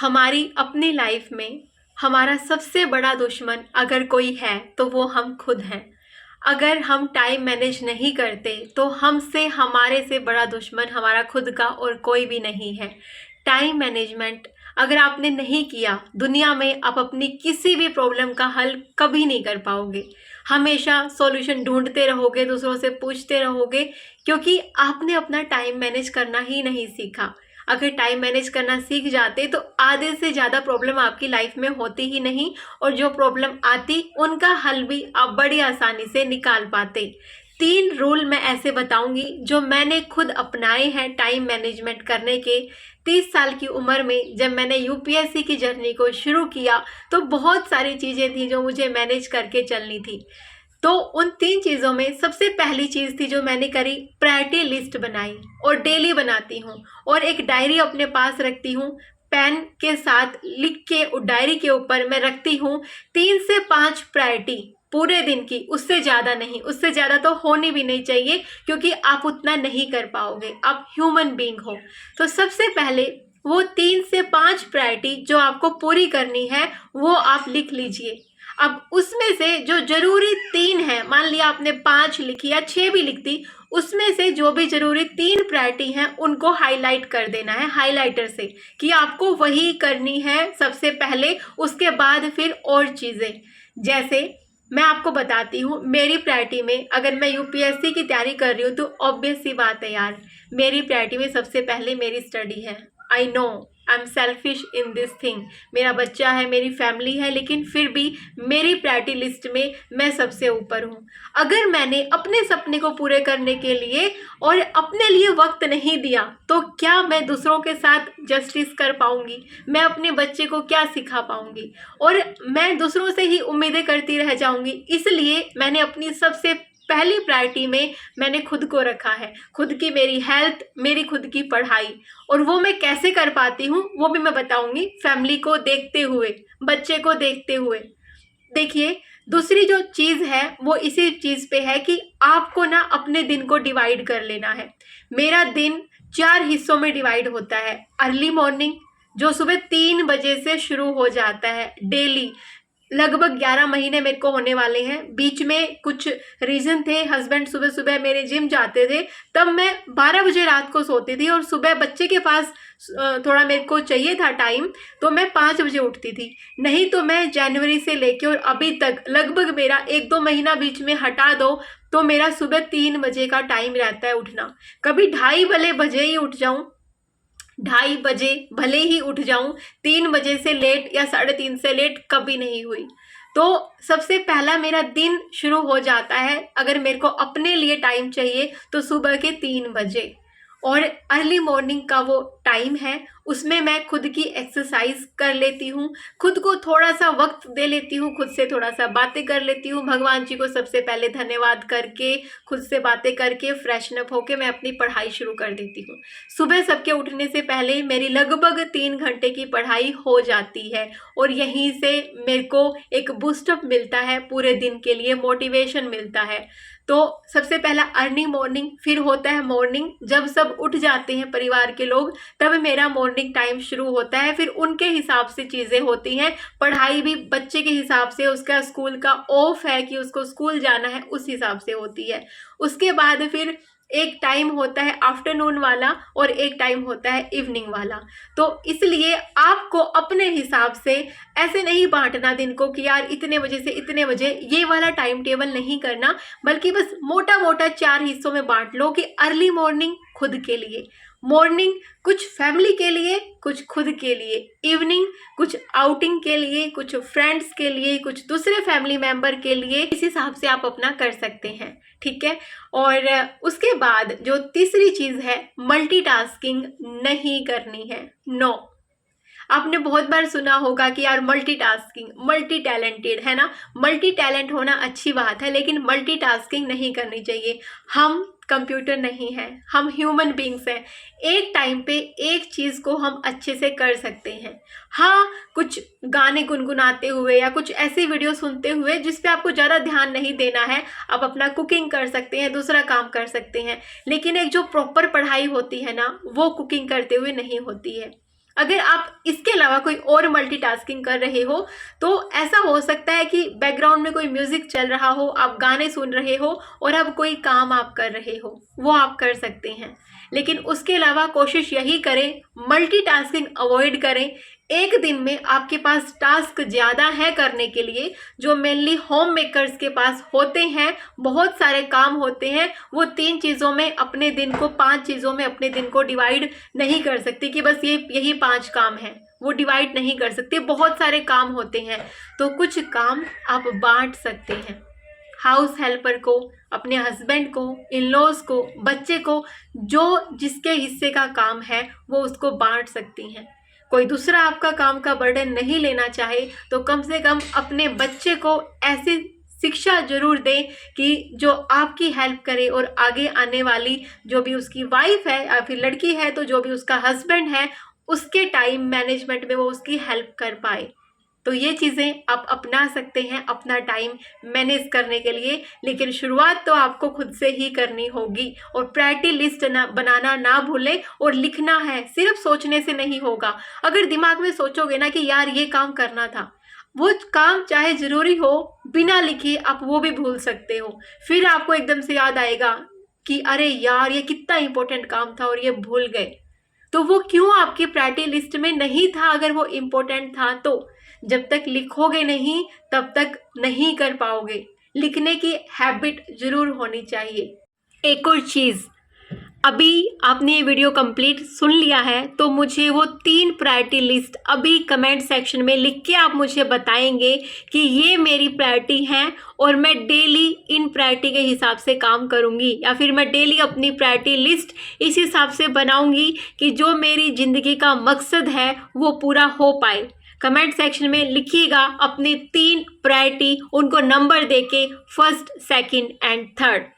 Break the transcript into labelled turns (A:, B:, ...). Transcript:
A: हमारी अपनी लाइफ में हमारा सबसे बड़ा दुश्मन अगर कोई है तो वो हम खुद हैं। अगर हम टाइम मैनेज नहीं करते तो हमसे हमारे से बड़ा दुश्मन हमारा खुद का और कोई भी नहीं है। टाइम मैनेजमेंट अगर आपने नहीं किया, दुनिया में आप अपनी किसी भी प्रॉब्लम का हल कभी नहीं कर पाओगे। हमेशा सॉल्यूशन ढूंढते रहोगे, दूसरों से पूछते रहोगे, क्योंकि आपने अपना टाइम मैनेज करना ही नहीं सीखा। अगर टाइम मैनेज करना सीख जाते तो आधे से ज़्यादा प्रॉब्लम आपकी लाइफ में होती ही नहीं, और जो प्रॉब्लम आती उनका हल भी आप बड़ी आसानी से निकाल पाते। 3 रूल मैं ऐसे बताऊंगी जो मैंने खुद अपनाए हैं टाइम मैनेजमेंट करने के। 30 साल की उम्र में जब मैंने यूपीएससी की जर्नी को शुरू किया तो बहुत सारी चीज़ें थी जो मुझे मैनेज करके चलनी थी। तो उन 3 चीज़ों में सबसे पहली चीज़ थी जो मैंने करी, प्रायोरिटी लिस्ट बनाई, और डेली बनाती हूँ, और एक डायरी अपने पास रखती हूँ। पेन के साथ लिख के उस डायरी के ऊपर मैं रखती हूँ 3 से 5 प्रायोरिटी पूरे दिन की, उससे ज़्यादा नहीं। उससे ज़्यादा तो होनी भी नहीं चाहिए, क्योंकि आप उतना नहीं कर पाओगे, आप ह्यूमन बीइंग हो। तो सबसे पहले वो 3 से 5 प्रायोरिटी जो आपको पूरी करनी है वो आप लिख लीजिए। अब उसमें से जो जरूरी 3 है, मान लिया आपने 5 लिखी या 6 भी लिख दी, उसमें से जो भी जरूरी 3 प्रायोरिटी हैं उनको हाईलाइट कर देना है हाईलाइटर से, कि आपको वही करनी है सबसे पहले। उसके बाद फिर और चीज़ें, जैसे मैं आपको बताती हूँ मेरी प्रायोरिटी में, अगर मैं यूपीएससी की तैयारी कर रही हूँ तो ऑब्वियस सी बात है यार, मेरी प्रायोरिटी में सबसे पहले मेरी स्टडी है। I know I am selfish in this thing, मेरा बच्चा है, मेरी फैमिली है, लेकिन फिर भी मेरी प्रायोरिटी लिस्ट में मैं सबसे ऊपर हूँ। अगर मैंने अपने सपने को पूरे करने के लिए और अपने लिए वक्त नहीं दिया तो क्या मैं दूसरों के साथ जस्टिस कर पाऊंगी? मैं अपने बच्चे को क्या सिखा पाऊंगी? और मैं दूसरों से ही उम्मीदें करती रह जाऊंगी। इसलिए मैंने अपनी सबसे पहली प्रायोरिटी में मैंने खुद को रखा है, खुद की मेरी हेल्थ, मेरी खुद की पढ़ाई। और वो मैं कैसे कर पाती हूँ वो भी मैं बताऊंगी, फैमिली को देखते हुए, बच्चे को देखते हुए। देखिए, दूसरी जो चीज़ है वो इसी चीज़ पे है कि आपको ना अपने दिन को डिवाइड कर लेना है। मेरा दिन 4 हिस्सों में डिवाइड होता है। अर्ली मॉर्निंग जो सुबह 3 बजे से शुरू हो जाता है डेली, लगभग 11 महीने मेरे को होने वाले हैं। बीच में कुछ रीज़न थे, हस्बैंड सुबह सुबह मेरे जिम जाते थे, तब मैं 12 बजे रात को सोती थी, और सुबह बच्चे के पास थोड़ा मेरे को चाहिए था टाइम, तो मैं 5 बजे उठती थी। नहीं तो मैं जनवरी से लेके और अभी तक लगभग मेरा 1-2 महीना बीच में हटा दो तो मेरा सुबह 3 बजे का टाइम रहता है उठना। कभी 2:30 बजे ही उठ जाऊँ, 2:30 बजे भले ही उठ जाऊं, 3 बजे से लेट या 3:30 से लेट कभी नहीं हुई। तो सबसे पहला मेरा दिन शुरू हो जाता है, अगर मेरे को अपने लिए टाइम चाहिए तो सुबह के 3 बजे। और अर्ली मॉर्निंग का वो टाइम है, उसमें मैं खुद की एक्सरसाइज कर लेती हूँ, खुद को थोड़ा सा वक्त दे लेती हूँ, खुद से थोड़ा सा बातें कर लेती हूँ, भगवान जी को सबसे पहले धन्यवाद करके, खुद से बातें करके फ्रेशन अप होके मैं अपनी पढ़ाई शुरू कर देती हूँ। सुबह सबके उठने से पहले मेरी लगभग 3 घंटे की पढ़ाई हो जाती है, और यहीं से मेरे को एक बूस्टअप मिलता है, पूरे दिन के लिए मोटिवेशन मिलता है। तो सबसे पहला अर्ली मॉर्निंग, फिर होता है मॉर्निंग, जब सब उठ जाते हैं परिवार के लोग तब मेरा मॉर्निंग टाइम शुरू होता है। फिर उनके हिसाब से चीज़ें होती हैं, पढ़ाई भी बच्चे के हिसाब से, उसका स्कूल का ऑफ है कि उसको स्कूल जाना है उस हिसाब से होती है। उसके बाद फिर एक टाइम होता है आफ्टरनून वाला और एक टाइम होता है इवनिंग वाला। तो इसलिए आपको अपने हिसाब से ऐसे नहीं बांटना दिन को कि यार इतने बजे से इतने बजे, ये वाला टाइम टेबल नहीं करना, बल्कि बस मोटा मोटा 4 हिस्सों में बांट लो कि अर्ली मॉर्निंग खुद के लिए, मॉर्निंग कुछ फैमिली के लिए, कुछ खुद के लिए, इवनिंग कुछ आउटिंग के लिए, कुछ फ्रेंड्स के लिए, कुछ दूसरे फैमिली मेंबर के लिए। इस हिसाब से आप अपना कर सकते हैं, ठीक है। और उसके बाद जो तीसरी चीज़ है, मल्टीटास्किंग नहीं करनी है। नो, आपने बहुत बार सुना होगा कि यार मल्टीटास्किंग, मल्टी टैलेंटेड है ना, मल्टी टैलेंट होना अच्छी बात है, लेकिन मल्टीटास्किंग नहीं करनी चाहिए। हम कंप्यूटर नहीं है, हम ह्यूमन बींग्स हैं। एक टाइम पे एक चीज़ को हम अच्छे से कर सकते हैं। हाँ, कुछ गाने गुनगुनाते हुए या कुछ ऐसी वीडियो सुनते हुए जिस पे आपको ज़्यादा ध्यान नहीं देना है, आप अपना कुकिंग कर सकते हैं, दूसरा काम कर सकते हैं। लेकिन एक जो प्रॉपर पढ़ाई होती है ना, वो कुकिंग करते हुए नहीं होती है। अगर आप इसके अलावा कोई और मल्टीटास्किंग कर रहे हो तो ऐसा हो सकता है कि बैकग्राउंड में कोई म्यूजिक चल रहा हो, आप गाने सुन रहे हो और अब कोई काम आप कर रहे हो, वो आप कर सकते हैं। लेकिन उसके अलावा कोशिश यही करें, मल्टीटास्किंग अवॉइड करें। एक दिन में आपके पास टास्क ज़्यादा है करने के लिए, जो मेनली होम मेकर्स के पास होते हैं, बहुत सारे काम होते हैं, वो 3 चीज़ों में अपने दिन को, 5 चीज़ों में अपने दिन को डिवाइड नहीं कर सकती कि बस यही 5 काम हैं, वो डिवाइड नहीं कर सकते, बहुत सारे काम होते हैं। तो कुछ काम आप बांट सकते हैं, हाउस हेल्पर को, अपने हस्बैंड को, इन लॉज को, बच्चे को, जो जिसके हिस्से का काम है वो उसको बांट सकती हैं। कोई दूसरा आपका काम का बर्डन नहीं लेना चाहे तो कम से कम अपने बच्चे को ऐसी शिक्षा जरूर दें कि जो आपकी हेल्प करे और आगे आने वाली जो भी उसकी वाइफ है या फिर लड़की है तो जो भी उसका हस्बैंड है उसके टाइम मैनेजमेंट में वो उसकी हेल्प कर पाए। तो ये चीज़ें आप अपना सकते हैं अपना टाइम मैनेज करने के लिए, लेकिन शुरुआत तो आपको खुद से ही करनी होगी। और प्रायोरिटी लिस्ट बनाना ना भूलें और लिखना है, सिर्फ सोचने से नहीं होगा। अगर दिमाग में सोचोगे ना कि यार ये काम करना था, वो काम चाहे ज़रूरी हो, बिना लिखे आप वो भी भूल सकते हो। फिर आपको एकदम से याद आएगा कि अरे यार ये कितना इंपॉर्टेंट काम था और ये भूल गए। तो वो क्यों आपकी प्रायोरिटी लिस्ट में नहीं था? अगर वो इम्पोर्टेंट था तो जब तक लिखोगे नहीं तब तक नहीं कर पाओगे। लिखने की हैबिट जरूर होनी चाहिए। एक और चीज़, अभी आपने ये वीडियो कंप्लीट सुन लिया है तो मुझे वो 3 प्रायोरिटी लिस्ट अभी कमेंट सेक्शन में लिख के आप मुझे बताएंगे कि ये मेरी प्रायोरिटी हैं और मैं डेली इन प्रायोरिटी के हिसाब से काम करूँगी, या फिर मैं डेली अपनी प्रायोरिटी लिस्ट इस हिसाब से बनाऊँगी कि जो मेरी ज़िंदगी का मकसद है वो पूरा हो पाए। कमेंट सेक्शन में लिखिएगा अपनी 3 प्रायोरिटी, उनको नंबर देके 1st, 2nd एंड 3rd।